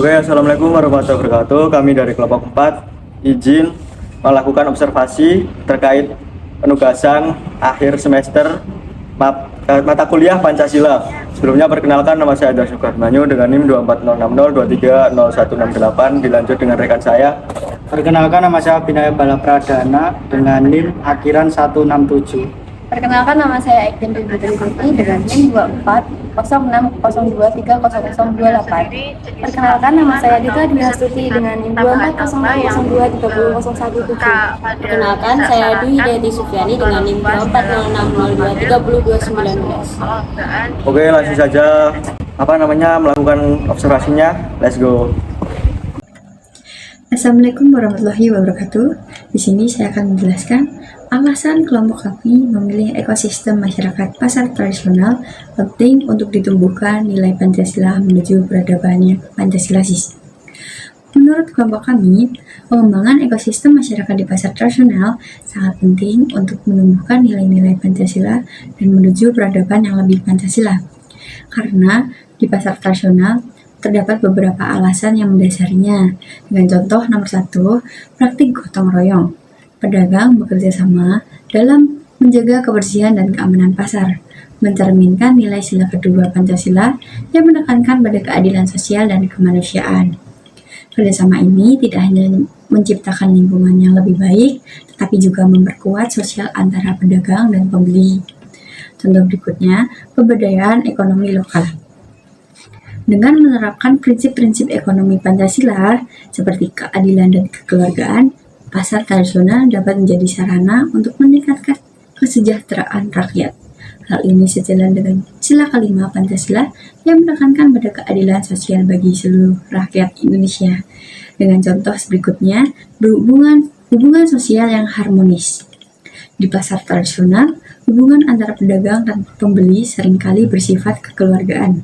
Oke, Assalamualaikum warahmatullahi wabarakatuh. Kami dari kelompok 4 izin melakukan observasi terkait penugasan akhir semester mata kuliah Pancasila. Sebelumnya perkenalkan, nama saya Adarsy Sukarmanyu dengan NIM 24060230168. Dilanjut dengan rekan saya. Perkenalkan, nama saya Binaya Balapradana dengan NIM akhiran 167. Perkenalkan, nama saya Ektin Bibitri dengan NIM 240602300028. Perkenalkan, nama saya Dita Dwi Astuti dengan NIM 2402300117. Perkenalkan, saya Dwi Hidayati Sufiani dengan NIM 240602302219. Oke, langsung saja melakukan observasinya. Let's go. Assalamualaikum warahmatullahi wabarakatuh. Di sini saya akan menjelaskan alasan kelompok kami memilih ekosistem masyarakat pasar tradisional penting untuk ditumbuhkan nilai Pancasila menuju peradaban Pancasilasis. Menurut kelompok kami, pengembangan ekosistem masyarakat di pasar tradisional sangat penting untuk menumbuhkan nilai-nilai Pancasila dan menuju peradaban yang lebih Pancasila. Karena di pasar tradisional terdapat beberapa alasan yang mendasarinya. Dengan contoh nomor 1, praktik gotong royong. Pedagang bekerja sama dalam menjaga kebersihan dan keamanan pasar, mencerminkan nilai sila kedua Pancasila yang menekankan pada keadilan sosial dan kemanusiaan. Kerjasama ini tidak hanya menciptakan lingkungan yang lebih baik, tetapi juga memperkuat sosial antara pedagang dan pembeli. Contoh berikutnya, pemberdayaan ekonomi lokal. Dengan menerapkan prinsip-prinsip ekonomi Pancasila seperti keadilan dan kekeluargaan, pasar tradisional dapat menjadi sarana untuk meningkatkan kesejahteraan rakyat. Hal ini sejalan dengan sila kelima Pancasila yang menekankan pada keadilan sosial bagi seluruh rakyat Indonesia. Dengan contoh berikutnya, hubungan sosial yang harmonis. Di pasar tradisional, hubungan antara pedagang dan pembeli seringkali bersifat kekeluargaan.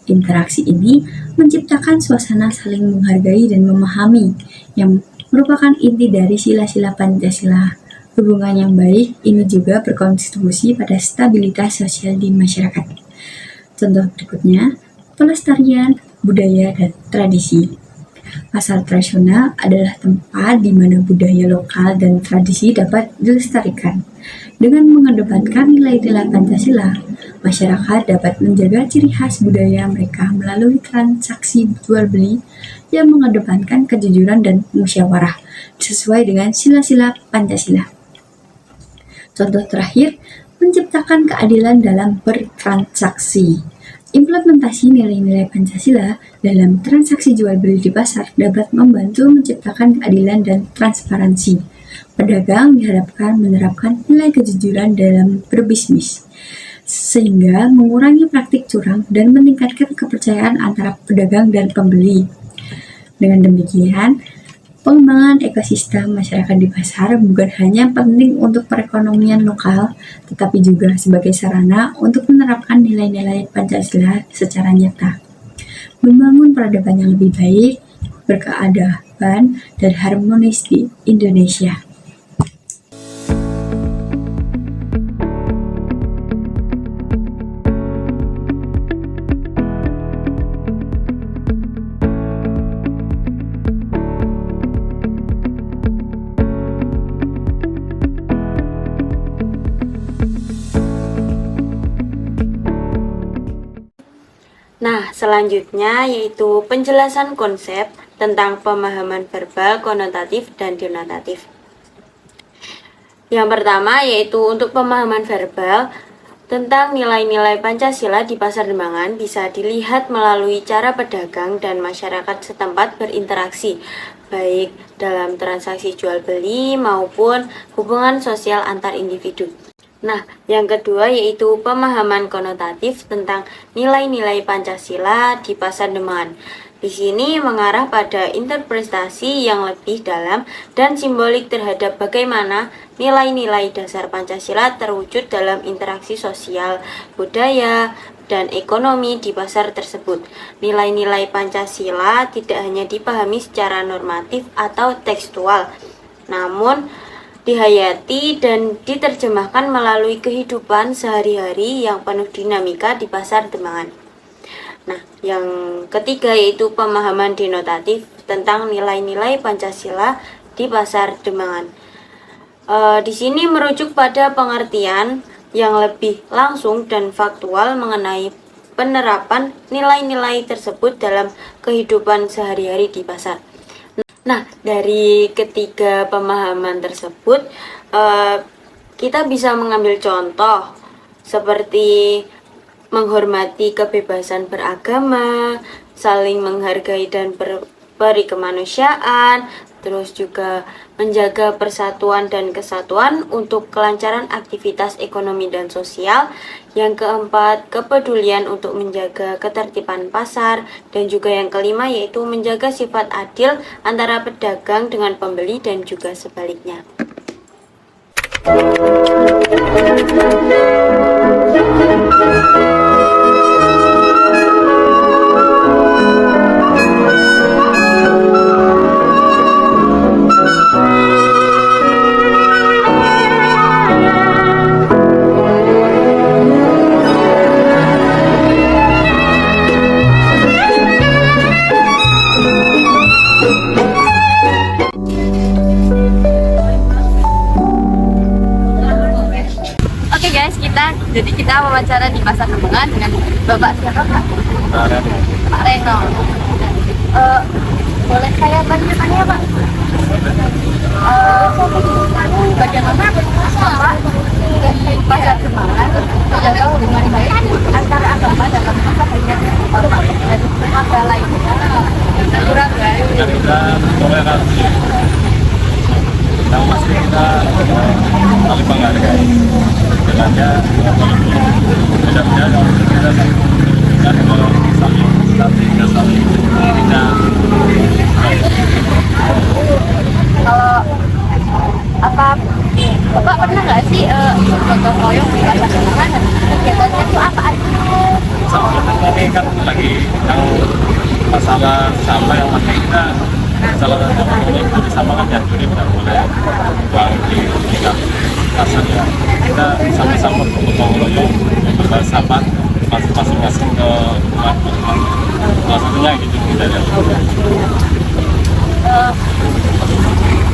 Interaksi ini menciptakan suasana saling menghargai dan memahami yang merupakan inti dari sila-sila Pancasila. Hubungan yang baik ini juga berkontribusi pada stabilitas sosial di masyarakat. Contoh berikutnya, pelestarian budaya dan tradisi. Pasar tradisional adalah tempat di mana budaya lokal dan tradisi dapat dilestarikan. Dengan mengedepankan nilai-nilai Pancasila, masyarakat dapat menjaga ciri khas budaya mereka melalui transaksi jual-beli yang mengedepankan kejujuran dan musyawarah sesuai dengan sila-sila Pancasila. Contoh terakhir, menciptakan keadilan dalam bertransaksi. Implementasi nilai-nilai Pancasila dalam transaksi jual-beli di pasar dapat membantu menciptakan keadilan dan transparansi. Pedagang diharapkan menerapkan nilai kejujuran dalam berbisnis, sehingga mengurangi praktik curang dan meningkatkan kepercayaan antara pedagang dan pembeli. Dengan demikian, pengembangan ekosistem masyarakat di pasar bukan hanya penting untuk perekonomian lokal, tetapi juga sebagai sarana untuk menerapkan nilai-nilai Pancasila secara nyata. Membangun peradaban yang lebih baik, berkeadaban, dan harmonis di Indonesia. Nah, selanjutnya yaitu penjelasan konsep tentang pemahaman verbal, konotatif, dan denotatif. Yang pertama yaitu untuk pemahaman verbal tentang nilai-nilai Pancasila di pasar Dembangan bisa dilihat melalui cara pedagang dan masyarakat setempat berinteraksi, baik dalam transaksi jual beli maupun hubungan sosial antar individu. Nah, yang kedua yaitu pemahaman konotatif tentang nilai-nilai Pancasila di pasar Dembangan. Di sini mengarah pada interpretasi yang lebih dalam dan simbolik terhadap bagaimana nilai-nilai dasar Pancasila terwujud dalam interaksi sosial, budaya, dan ekonomi di pasar tersebut. Nilai-nilai Pancasila tidak hanya dipahami secara normatif atau tekstual, namun dihayati dan diterjemahkan melalui kehidupan sehari-hari yang penuh dinamika di pasar Dembangan. Nah, yang ketiga yaitu pemahaman denotatif tentang nilai-nilai Pancasila di Pasar Demangan. Di sini merujuk pada pengertian yang lebih langsung dan faktual mengenai penerapan nilai-nilai tersebut dalam kehidupan sehari-hari di pasar. Nah, dari ketiga pemahaman tersebut, kita bisa mengambil contoh seperti menghormati kebebasan beragama, saling menghargai dan beri kemanusiaan, terus juga menjaga persatuan dan kesatuan untuk kelancaran aktivitas ekonomi dan sosial. Yang keempat, kepedulian untuk menjaga ketertiban pasar. Dan juga yang kelima yaitu menjaga sifat adil antara pedagang dengan pembeli dan juga sebaliknya. Oke guys, kita wawancara di Pasar Demangan dengan Bapak siapa Pak? Pak Reno. Boleh saya tanya Pak? Bagaimana Bapak di Pasar Demangan menjaga hubungan baik antara agama dalam pasar dan agama lainnya? Kurang baik. Kita toleransi yang masih kita saling menghargai dengannya mudah-mudahan kita saling tidak Kalau apa Bapak pernah nggak sih gotong royong di Pasar Demangan dan kegiatannya itu apa aja? sama ini kan lagi yang masalah sampah yang masih kita salah satu ini disamakan ya, jadi tidak boleh buang di tingkat pasar ya. Kita sama-sama gotong royong berbagi sampah masing-masing ke rumah salah satunya gitu kita ya.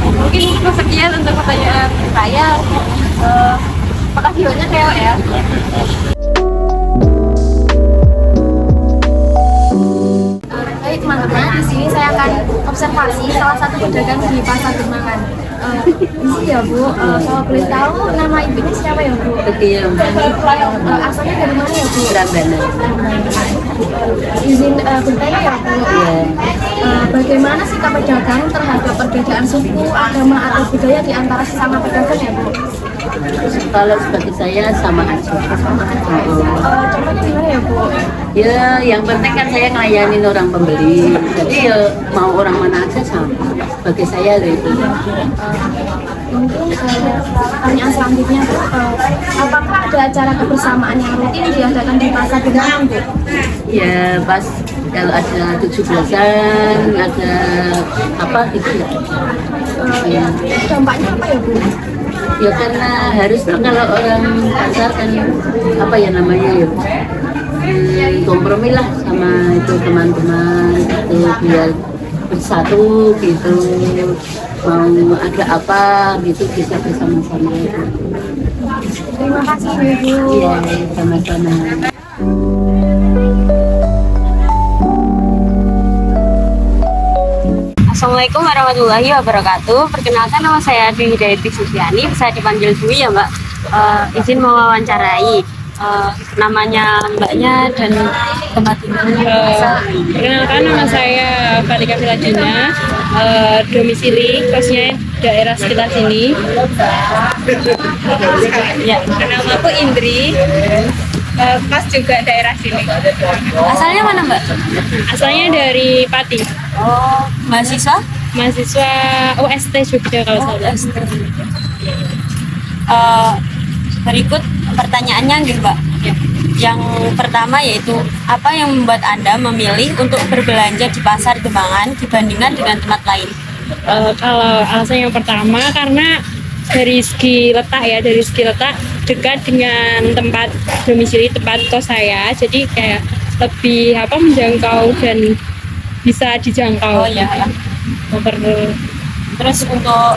Mungkin itu sekian untuk pertanyaan saya. Makasih banyak ya. Baik teman-teman, di sini saya akan observasi salah satu pedagang di Pasar Demangan. Ini ya Bu, kalau boleh tahu nama ibunya siapa ya Bu? Betul. Asalnya dari mana ya Bu? Prambanan. Izin bertanya ya Bu. Bagaimana sikap pedagang terhadap perbedaan suku, agama atau budaya di antara sesama pedagang ya Bu? Kalau seperti saya sama aja. Contohnya gimana ya Bu? Ya, yang penting kan saya ngelayanin orang pembeli. Jadi ya mau orang mana aja sama. Bagi saya gitu. Mungkin pertanyaan selanjutnya Bu, apakah ada acara kebersamaan yang rutin diadakan di Pasar Demangan Bu? Ya pas kalau ada 17-an, ada apa gitu ya. Dampaknya apa ya Bu? Ya karena harus kalau orang pasar kan apa ya namanya ya. Kompromi lah sama itu teman-teman itu biar bersatu gitu, mau ada apa gitu bisa bersama-sama. Terima kasih Bu. Iya, sama-sama. Assalamualaikum warahmatullahi wabarakatuh. Perkenalkan, nama saya Dwi Hidayati Sufiani, bisa dipanggil Dwi ya Mbak. Izin mewawancarai. Namanya Mbaknya dan tempat tinggalnya. Perkenalkan, nama saya Fatika Filadina, domisili kosnya daerah sekitar sini. Ya. Namaku Indri, kos juga daerah sini. Asalnya mana Mbak? Asalnya dari Pati. Oh, mahasiswa? Mahasiswa UST Jogja kalau salah. Berikut pertanyaannya gitu Mbak. Yang pertama yaitu, apa yang membuat Anda memilih untuk berbelanja di Pasar Demangan dibandingkan dengan tempat lain? Kalau alasan yang pertama karena dari segi letak dekat dengan tempat domisili, tempat kos saya, jadi kayak lebih menjangkau dan bisa dijangkau. Oh ya. Per- Terus untuk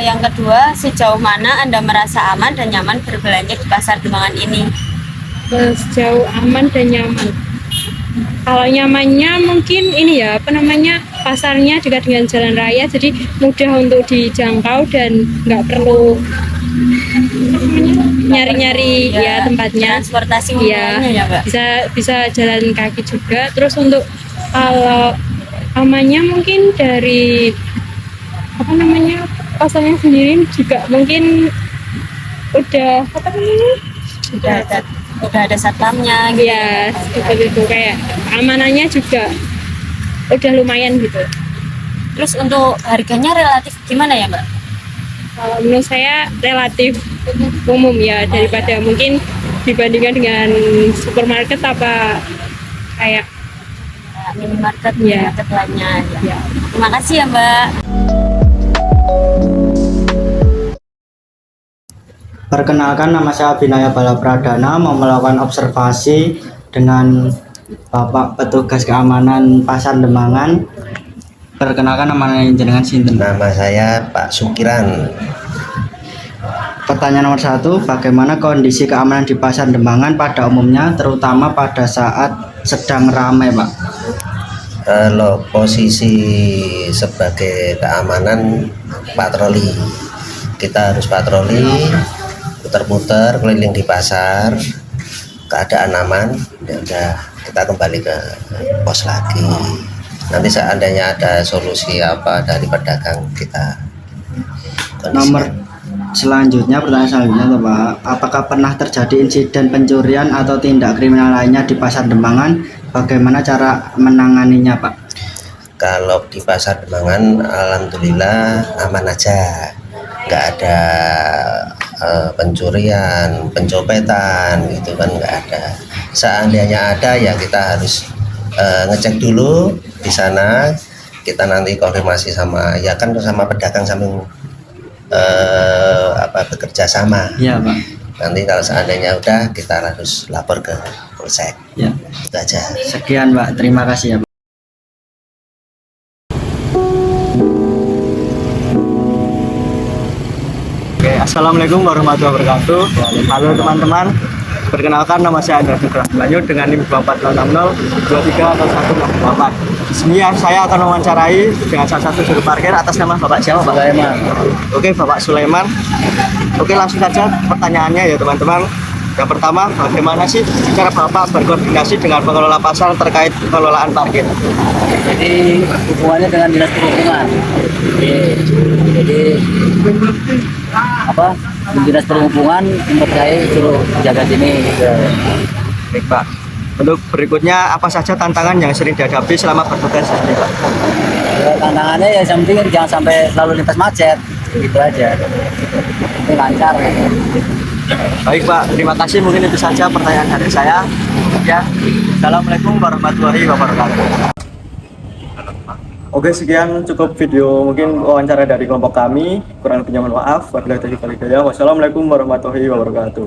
yang kedua, sejauh mana Anda merasa aman dan nyaman berbelanja di Pasar Demangan ini? Sejauh aman dan nyaman. Kalau nyamannya mungkin ini ya, pasarnya dekat dengan jalan raya, jadi mudah untuk dijangkau dan nggak perlu nyari-nyari ya tempatnya. Transportasi Ya, umumnya ya, Mbak? bisa jalan kaki juga. Terus untuk kalau amannya mungkin dari pasarnya sendiri juga mungkin udah Udah ada satpamnya gitu. ya seperti itu, kayak amanannya juga udah lumayan gitu. Terus untuk harganya relatif gimana ya, Mbak? Kalau menurut saya relatif umum ya, daripada mungkin dibandingkan dengan supermarket apa kayak Minimarket, Ya. minimarket lainnya. ya. Terima kasih ya, Mbak. Perkenalkan, nama saya Binaya Balapradana, mau melakukan observasi dengan Bapak petugas keamanan Pasar Demangan. Perkenalkan, nama jenengan sinten? Nama saya Pak Sukiran. Pertanyaan nomor 1, bagaimana kondisi keamanan di Pasar Demangan pada umumnya, terutama pada saat sedang ramai, Pak? Kalau posisi sebagai keamanan patroli, kita harus patroli, putar-putar keliling di pasar, keadaan aman, ya udah kita kembali ke pos lagi. Nanti seandainya ada solusi apa dari pedagang kita kondisikan. Nomor selanjutnya, pertanyaan selanjutnya tuh, Pak, apakah pernah terjadi insiden pencurian atau tindak kriminal lainnya di Pasar Demangan? Bagaimana cara menanganinya, Pak? Kalau di Pasar Demangan alhamdulillah aman aja, nggak ada pencurian, pencopetan gitu kan, nggak ada. Seandainya ada ya kita harus ngecek dulu di sana, kita nanti konfirmasi sama ya kan sama pedagang samping bekerja sama. Iya, Pak. Nanti kalau seandainya udah kita harus lapor ke polsek. Ya. Itu aja. Sekian, Pak. Terima kasih ya, Pak. Oke, assalamualaikum warahmatullahi wabarakatuh. Halo teman-teman, perkenalkan nama saya Andra Fitra Lanjut dengan NIM 2406023 Di sini saya akan mewawancarai dengan salah satu juru parkir atas nama Bapak siapa, Pak? Sulaiman. Oke, Bapak Sulaiman. Oke, langsung saja pertanyaannya ya teman-teman. Yang pertama, bagaimana sih cara Bapak berkoordinasi dengan pengelola pasar terkait pengelolaan parkir? Jadi hubungannya dengan dinas perhubungan. Jadi dinas perhubungan mempercayai suruh jaga sini. Baik, Pak. Untuk berikutnya, apa saja tantangan yang sering dihadapi selama bertugas di sini, Pak? Tantangannya ya yang penting jangan sampai lalu lintas macet, gitu aja. Ini lancar. Baik, Pak, terima kasih. Mungkin itu saja pertanyaan dari saya. Ya, assalamualaikum warahmatullahi wabarakatuh. Oke, sekian cukup video mungkin wawancara dari kelompok kami. Kurang lebihnya mohon maaf. Wabillahi taufiq wal hidayah. Wassalamualaikum warahmatullahi wabarakatuh.